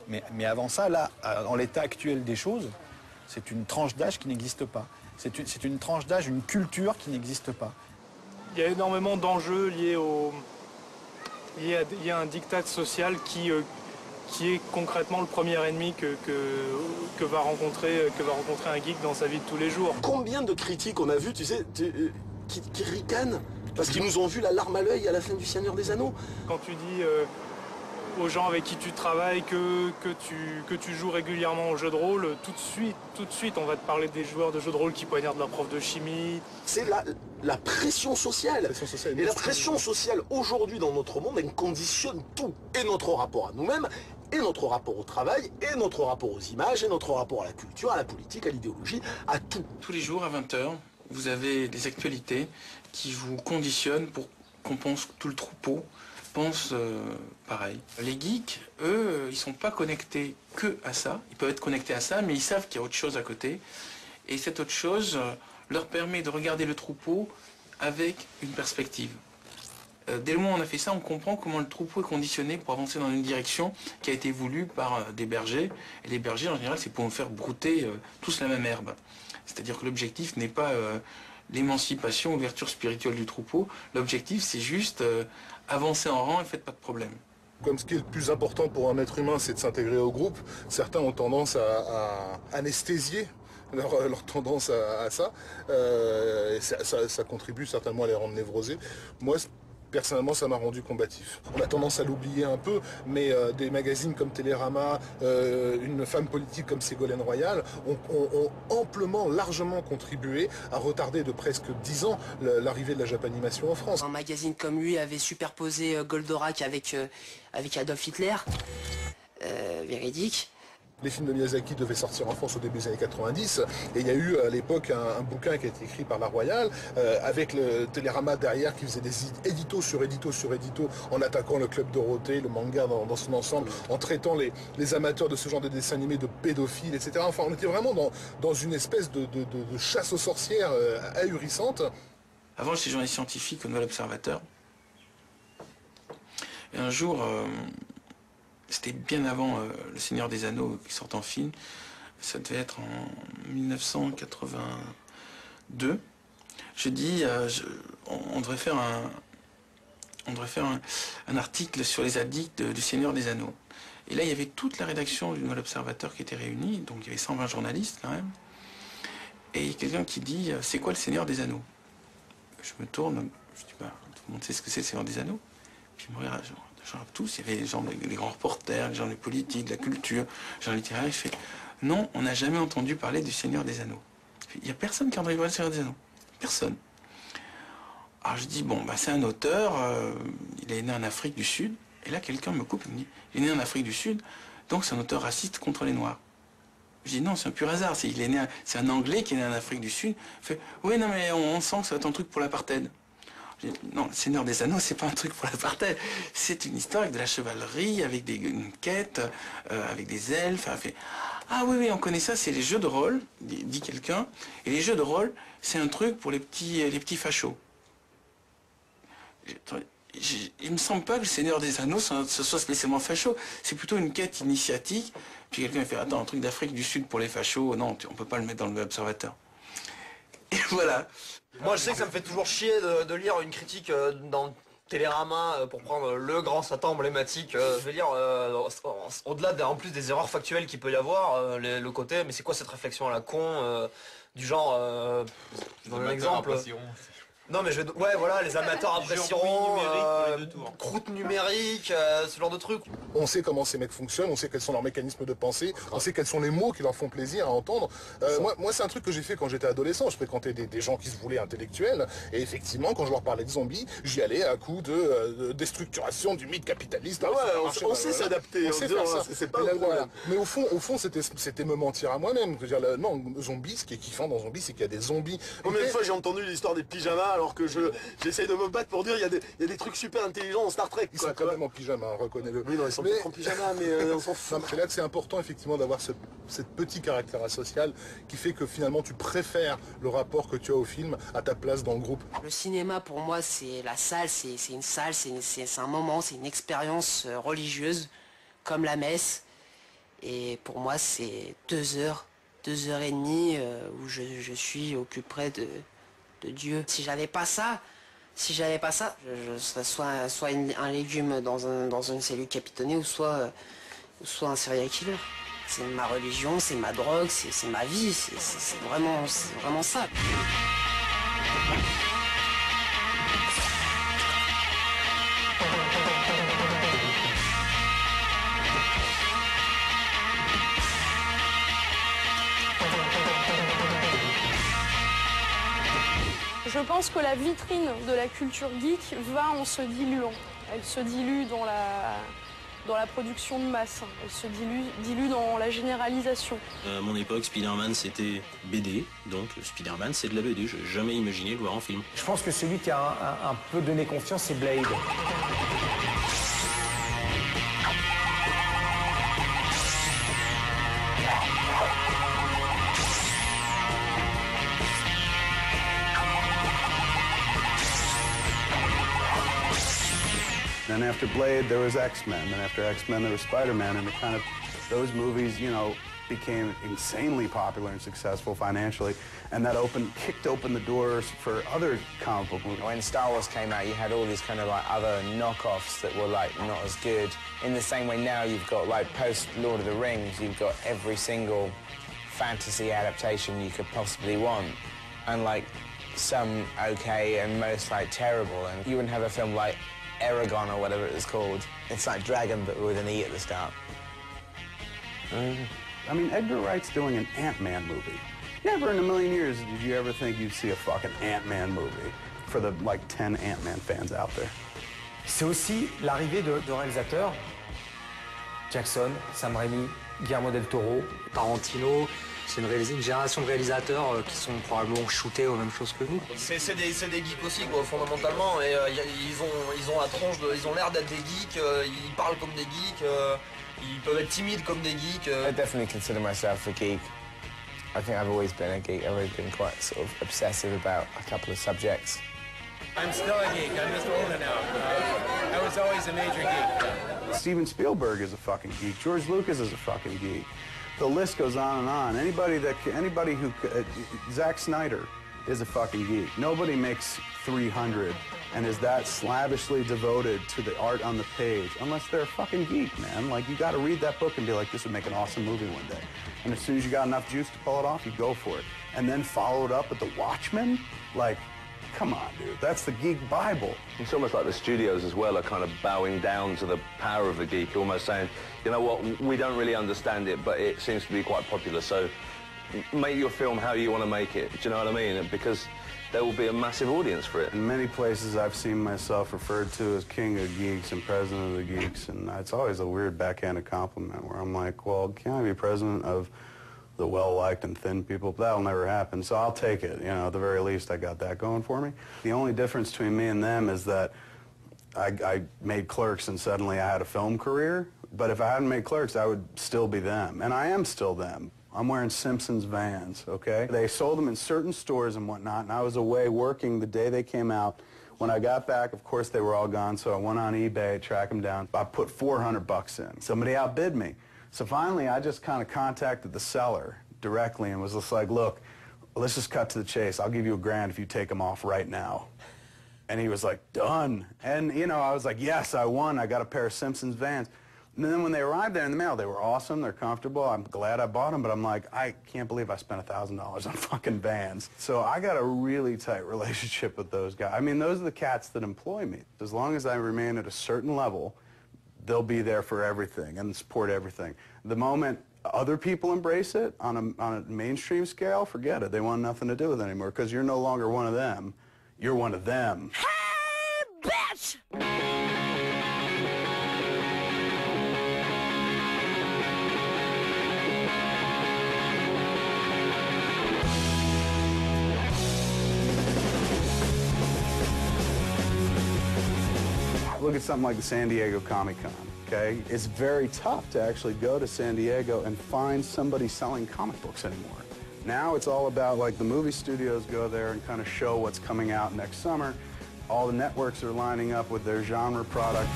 Mais avant ça, là, dans l'état actuel des choses, c'est une tranche d'âge qui n'existe pas. C'est une tranche d'âge, une culture qui n'existe pas. Il y a énormément d'enjeux liés à un diktat social qui est concrètement le premier ennemi que va rencontrer un geek dans sa vie de tous les jours. Combien de critiques on a vu, tu sais, qui ricanent parce qu'ils nous ont vu la larme à l'œil à la fin du Seigneur des Anneaux. Quand tu dis aux gens avec qui tu travailles que tu joues régulièrement au jeu de rôle, tout de suite, on va te parler des joueurs de jeux de rôle qui poignardent leur prof de chimie. C'est la pression sociale. Et la pression sociale aujourd'hui dans notre monde, elle conditionne tout. Et notre rapport à nous-mêmes, et notre rapport au travail, et notre rapport aux images, et notre rapport à la culture, à la politique, à l'idéologie, à tout. Tous les jours à 20 h, vous avez des actualités qui vous conditionnent pour qu'on pense que tout le troupeau pense pareil. Les geeks, eux, ils sont pas connectés que à ça. Ils peuvent être connectés à ça, mais ils savent qu'il y a autre chose à côté. Et cette autre chose leur permet de regarder le troupeau avec une perspective. Dès le moment où on a fait ça, on comprend comment le troupeau est conditionné pour avancer dans une direction qui a été voulue par des bergers. Et les bergers, en général, c'est pour nous faire brouter tous la même herbe. C'est-à-dire que l'objectif n'est pas l'émancipation, l'ouverture spirituelle du troupeau. L'objectif, c'est juste avancer en rang et faites pas de problème. Comme ce qui est le plus important pour un être humain, c'est de s'intégrer au groupe, certains ont tendance à anesthésier leur tendance à ça. Et ça contribue certainement à les rendre névrosés. Moi, personnellement, ça m'a rendu combatif. On a tendance à l'oublier un peu, mais des magazines comme Télérama, une femme politique comme Ségolène Royal ont amplement, largement contribué à retarder de presque 10 ans l'arrivée de la Japanimation en France. Un magazine comme lui avait superposé Goldorak avec Adolf Hitler, véridique. Les films de Miyazaki devaient sortir en France au début des années 90 et il y a eu à l'époque un bouquin qui a été écrit par la Royale avec le Télérama derrière qui faisait des éditos sur éditos sur éditos en attaquant le Club Dorothée, le manga dans son ensemble, en traitant les amateurs de ce genre de dessins animés de pédophiles, etc. Enfin, on était vraiment dans une espèce de chasse aux sorcières ahurissante. Avant, j'étais journaliste scientifique au Nouvel Observateur. Et un jour... c'était bien avant Le Seigneur des Anneaux qui sort en film. Ça devait être en 1982. Je dis, on devrait faire un article sur les addicts du Seigneur des Anneaux. Et là, il y avait toute la rédaction du Nouvel Observateur qui était réunie. Donc, il y avait 120 journalistes quand même. Et il y a quelqu'un qui dit, c'est quoi le Seigneur des Anneaux? Je me tourne, je dis, bah, tout le monde sait ce que c'est le Seigneur des Anneaux. Puis il me regarde, genre tous, il y avait les gens, les grands reporters, les gens de politique, de la culture, les gens littéraires. Je fais, non, on n'a jamais entendu parler du Seigneur des Anneaux. Il n'y a personne qui a entendu parler du Seigneur des Anneaux. Personne. Alors je dis, bon, bah, c'est un auteur, il est né en Afrique du Sud. Et là, quelqu'un me coupe et me dit, il est né en Afrique du Sud, donc c'est un auteur raciste contre les Noirs. Je dis, non, c'est un pur hasard. C'est un Anglais qui est né en Afrique du Sud. Il fait, oui, non, mais on sent que ça va être un truc pour l'apartheid. Non, le Seigneur des Anneaux, c'est pas un truc pour l'apartheid. C'est une histoire avec de la chevalerie, avec une quête, avec des elfes. Ah oui, on connaît ça, c'est les jeux de rôle, dit quelqu'un. Et les jeux de rôle, c'est un truc pour les petits fachos. Il me semble pas que le Seigneur des Anneaux ce soit spécialement facho. C'est plutôt une quête initiatique. Puis quelqu'un fait, attends, un truc d'Afrique du Sud pour les fachos, non, on peut pas le mettre dans le Observateur. Et voilà. Moi je sais que ça me fait toujours chier de lire une critique dans Télérama pour prendre le grand Satan emblématique. Je veux dire, au-delà en plus des erreurs factuelles qu'il peut y avoir, le côté, mais c'est quoi cette réflexion à la con du genre, je donne un exemple. Non mais ouais voilà, les amateurs apprécieront, croûte numérique, ce genre de trucs. On sait comment ces mecs fonctionnent, on sait quels sont leurs mécanismes de pensée, on sait quels sont les mots qui leur font plaisir à entendre. Moi c'est un truc que j'ai fait quand j'étais adolescent, je fréquentais des gens qui se voulaient intellectuels, et effectivement quand je leur parlais de zombies, j'y allais à coup de déstructuration du mythe capitaliste. Ah ouais, on sait s'adapter, on sait faire ça. C'est pas un problème. Mais au fond c'était me mentir à moi-même. Je veux dire, non, zombie, ce qui est kiffant dans zombie, c'est qu'il y a des zombies. Combien de fois j'ai entendu l'histoire des pyjamas alors que j'essaye de me battre pour dire il y a des trucs super intelligents dans Star Trek. Ils sont quand même en pyjama, reconnais-le. Oui, non, ils sont peut-être en pyjama, mais on s'en fout. C'est là que c'est important effectivement d'avoir cette petit caractère asocial qui fait que finalement tu préfères le rapport que tu as au film à ta place dans le groupe. Le cinéma pour moi c'est la salle, c'est une salle, c'est un moment, c'est une expérience religieuse comme la messe. Et pour moi, c'est 2 heures, 2 heures et demie où je suis au plus près de Dieu. Si j'avais pas ça, je serais soit un légume dans une cellule capitonnée ou soit un serial killer. C'est ma religion, c'est ma drogue, c'est ma vie, c'est vraiment ça. Je pense que la vitrine de la culture geek va en se diluant. Elle se dilue dans la production de masse, elle se dilue dans la généralisation. À mon époque, Spider-Man c'était BD, donc Spider-Man c'est de la BD, je n'ai jamais imaginé le voir en film. Je pense que celui qui a un peu donné confiance, c'est Blade. Then after Blade, there was X-Men. Then after X-Men, there was Spider-Man. And those movies, became insanely popular and successful financially. And that kicked open the doors for other comic book movies. When Star Wars came out, you had all these kind of other knockoffs that were not as good. In the same way now you've got post Lord of the Rings, you've got every single fantasy adaptation you could possibly want. And some okay and most terrible. And you wouldn't have a film like Aragon or whatever it was called. It's like Dragon, but with an E at the start. I mean, Edgar Wright's doing an Ant-Man movie. Never in a million years did you ever think you'd see a fucking Ant-Man movie for the 10 Ant-Man fans out there. C'est aussi l'arrivée de réalisateurs. Jackson, Sam Raimi, Guillermo del Toro, Tarantino. C'est une génération de réalisateurs qui sont probablement shootés aux mêmes choses que nous. C'est des geeks aussi, fondamentalement. Et ils ont la tronche, ils ont l'air d'être des geeks. Ils parlent comme des geeks. Ils peuvent être timides comme des geeks. I definitely consider myself a geek. I think I've always been a geek. I've always been quite sort of obsessive about a couple of subjects. I'm still a geek. I'm just older now. I was always a major geek. Steven Spielberg is a fucking geek. George Lucas is a fucking geek. The list goes on and on. Anybody who Zack Snyder is a fucking geek. Nobody makes 300 and is that slavishly devoted to the art on the page unless they're a fucking geek, man. You got to read that book and be like, this would make an awesome movie one day. And as soon as you got enough juice to pull it off, you go for it. And then follow it up with The Watchmen, come on, dude. That's the geek Bible. It's almost like the studios as well are kind of bowing down to the power of the geek, almost saying, you know what, we don't really understand it, but it seems to be quite popular, so make your film how you want to make it. Do you know what I mean? Because there will be a massive audience for it. In many places, I've seen myself referred to as king of geeks and president of the geeks, and it's always a weird backhanded compliment where I'm like, well, can I be president of the well-liked and thin people? That'll never happen, so I'll take it. At the very least, I got that going for me. The only difference between me and them is that I made Clerks and suddenly I had a film career, but if I hadn't made Clerks, I would still be them, and I am still them. I'm wearing Simpsons Vans, okay? They sold them in certain stores and whatnot, and I was away working the day they came out. When I got back, of course, they were all gone, so I went on eBay, tracked them down. I put $400 in. Somebody outbid me. So finally, I just kind of contacted the seller directly and was just like, look, let's just cut to the chase. I'll give you $1,000 if you take them off right now. And he was like, done. And, I was like, yes, I won. I got a pair of Simpsons Vans. And then when they arrived there in the mail, they were awesome. They're comfortable. I'm glad I bought them, but I'm like, I can't believe I spent $1,000 on fucking Vans. So I got a really tight relationship with those guys. I mean, those are the cats that employ me. As long as I remain at a certain level, they'll be there for everything and support everything. The moment other people embrace it on a mainstream scale, forget it. They want nothing to do with it anymore because you're no longer one of them. You're one of them. Hey, bitch! Look at something like the San Diego Comic-Con, okay? It's very tough to actually go to San Diego and find somebody selling comic books anymore. Now it's all about, the movie studios go there and kind of show what's coming out next summer. All the networks are lining up with their genre product.